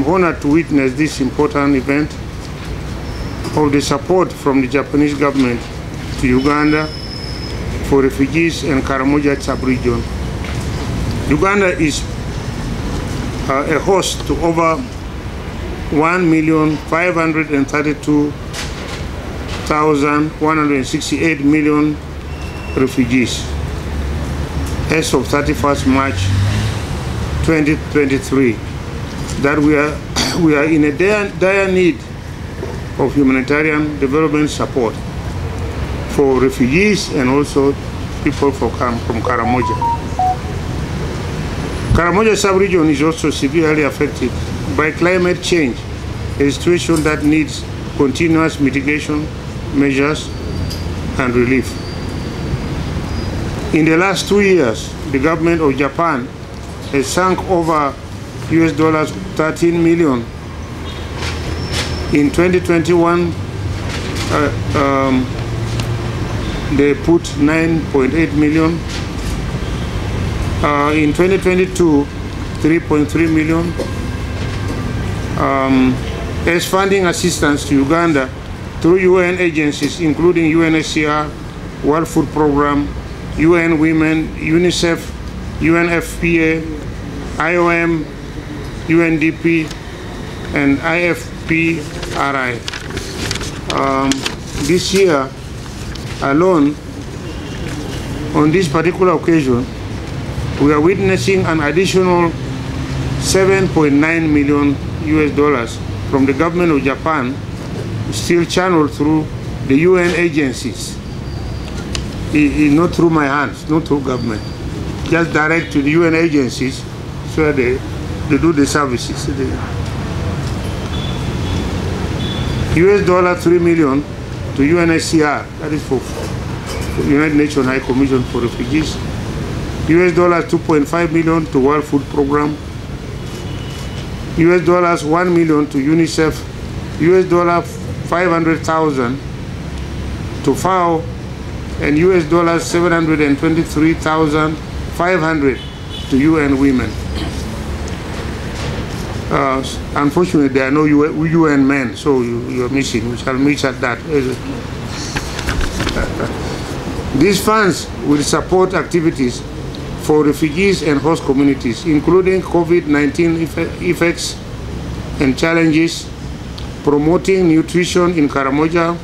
I'm honored to witness this important event of the support from the Japanese government to Uganda for refugees and Karamojong sub-region. Uganda is a host to over 1,532,168 million refugees as of 31st March 2023, that we are in a dire need of humanitarian development support for refugees and also people from Karamojong. Karamojong sub-region is also severely affected by climate change, a situation that needs continuous mitigation measures and relief. In the last 2 years, the government of Japan has sunk over $13 million. In 2021, they put 9.8 million. In 2022, 3.3 million. As funding assistance to Uganda through UN agencies, including UNHCR, World Food Program, UN Women, UNICEF, UNFPA, IOM, UNDP, and IFPRI. This year alone, on this particular occasion, we are witnessing an additional $7.9 million from the government of Japan, still channeled through the UN agencies. Not through my hands, not through government, just direct to the UN agencies so they do the services. $3 million to UNHCR, that is for United Nations High Commission for Refugees. $2.5 million to World Food Program. $1 million to UNICEF. $500,000 to FAO, and $723,500 to UN Women. Unfortunately, there are no UN men, so you are missing. We shall meet at that. These funds will support activities for refugees and host communities, including COVID-19 effects and challenges, promoting nutrition in Karamojong,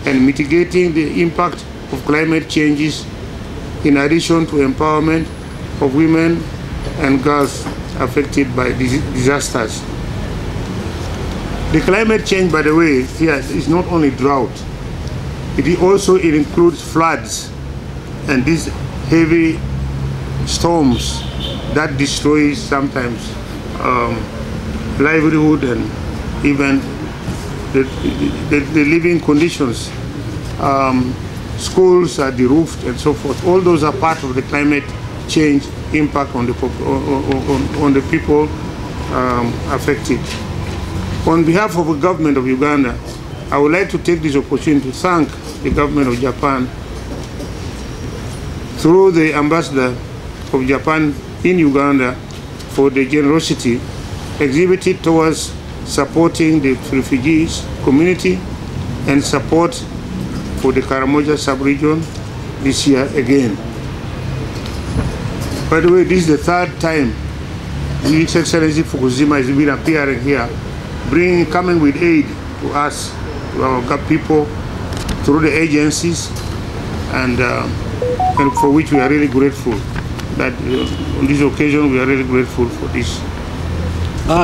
and mitigating the impact of climate changes, in addition to empowerment of women and girls affected by disasters. The climate change, by the way, here is not only drought, it also includes floods and these heavy storms that destroy sometimes livelihood and even the living conditions. Schools are deroofed and so forth. All those are part of the climate change impact on the people affected. On behalf of the government of Uganda, I would like to take this opportunity to thank the government of Japan through the ambassador of Japan in Uganda for the generosity exhibited towards supporting the refugees community and support for the Karamojong sub-region this year again. By the way, this is the third time His Excellency Fukushima has been appearing here, coming with aid to us, to our people, through the agencies, and for which we are really grateful. That on this occasion we are really grateful for this.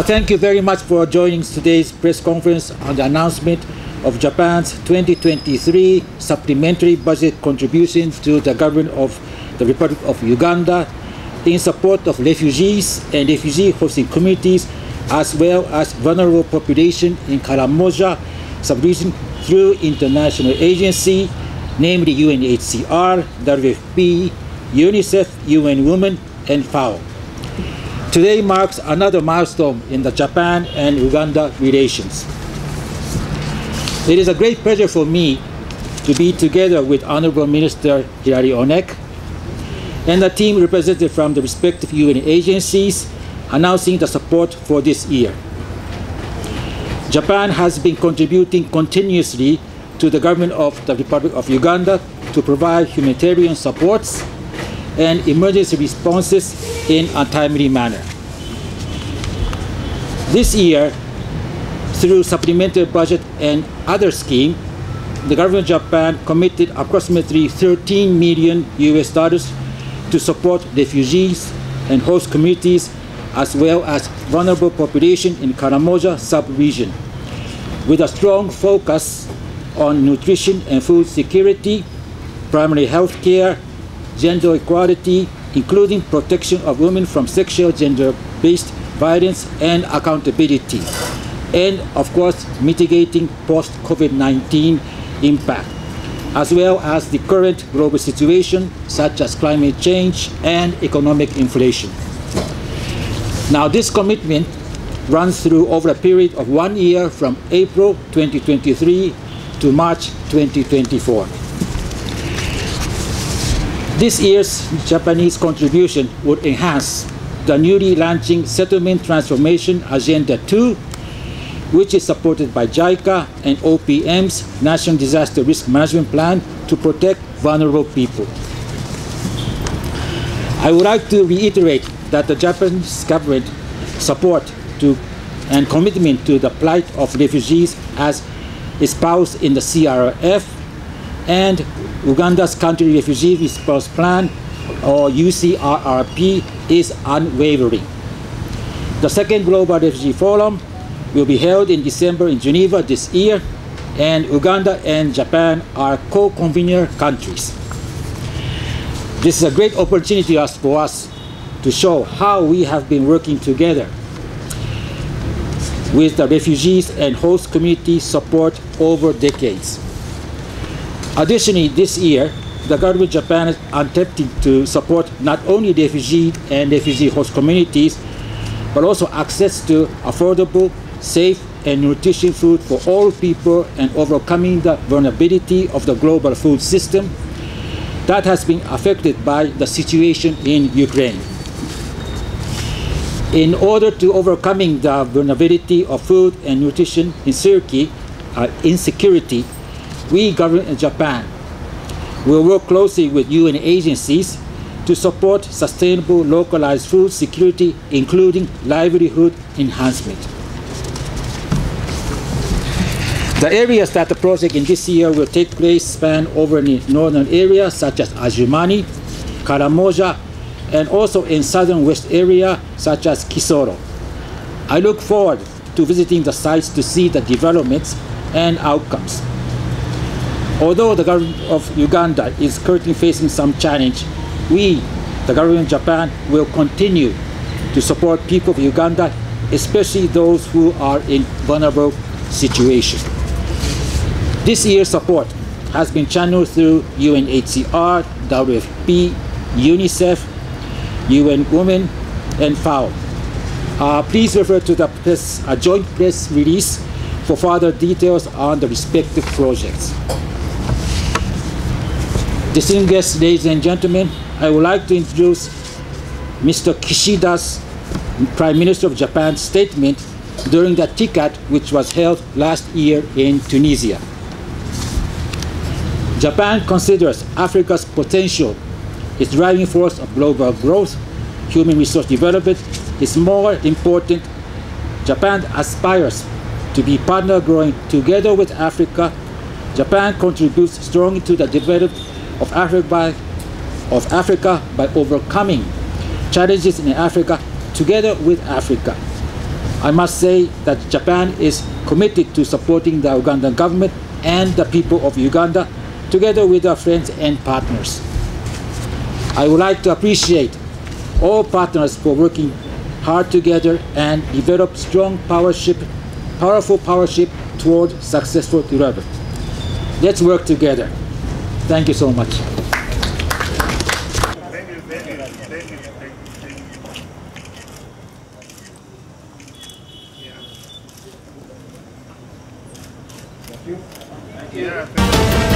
Thank you very much for joining today's press conference on the announcement of Japan's 2023 supplementary budget contributions to the government of the Republic of Uganda in support of refugees and refugee hosting communities, as well as vulnerable population in Karamojong sub-region through international agency, namely UNHCR, WFP, UNICEF, UN Women, and FAO. Today marks another milestone in the Japan and Uganda relations. It is a great pleasure for me to be together with Honorable Minister Hilary Onek and the team represented from the respective UN agencies announcing the support for this year. Japan has been contributing continuously to the government of the Republic of Uganda to provide humanitarian supports and emergency responses in a timely manner. This year, through supplementary budget and other schemes, the government of Japan committed approximately $13 million to support refugees and host communities, as well as vulnerable population in Karamojong sub-region, with a strong focus on nutrition and food security, primary health care, gender equality, including protection of women from sexual gender-based violence and accountability, and of course mitigating post-COVID-19 impact, as well as the current global situation such as climate change and economic inflation. Now this commitment runs through over a period of 1 year from April 2023 to March 2024. This year's Japanese contribution would enhance the newly launching Settlement Transformation Agenda 2, which is supported by JICA and OPM's National Disaster Risk Management Plan to protect vulnerable people. I would like to reiterate that the Japanese government support to and commitment to the plight of refugees as espoused in the CRF and Uganda's Country Refugee Response Plan, or UCRRP, is unwavering. The second Global Refugee Forum will be held in December in Geneva this year, and Uganda and Japan are co-convener countries. This is a great opportunity for us to show how we have been working together with the refugees and host community support over decades. Additionally, this year, the government of Japan is attempting to support not only refugee and refugee host communities, but also access to affordable, safe, and nutritious food for all people, and overcoming the vulnerability of the global food system that has been affected by the situation in Ukraine. In order to overcoming the vulnerability of food and nutrition insecurity, we, government in Japan, will work closely with UN agencies to support sustainable localized food security, including livelihood enhancement. The areas that the project in this year will take place span over the northern areas such as Ajumani, Karamojong, and also in southern west area such as Kisoro. I look forward to visiting the sites to see the developments and outcomes. Although the government of Uganda is currently facing some challenge, we, the government of Japan, will continue to support people of Uganda, especially those who are in vulnerable situations. This year's support has been channeled through UNHCR, WFP, UNICEF, UN Women, and FAO. Please refer to the joint press release for further details on the respective projects. Distinguished ladies and gentlemen, I would like to introduce Mr. Kishida's Prime Minister of Japan's statement during the TICAD, which was held last year in Tunisia. Japan considers Africa's potential its driving force of global growth. Human resource development is more important. Japan aspires to be partner growing together with Africa. Japan contributes strongly to the development of Africa by overcoming challenges in Africa together with Africa. I must say that Japan is committed to supporting the Ugandan government and the people of Uganda together with our friends and partners. I would like to appreciate all partners for working hard together and develop strong powerful partnership toward successful development. Let's work together. Thank you so much. Thank you. Yeah.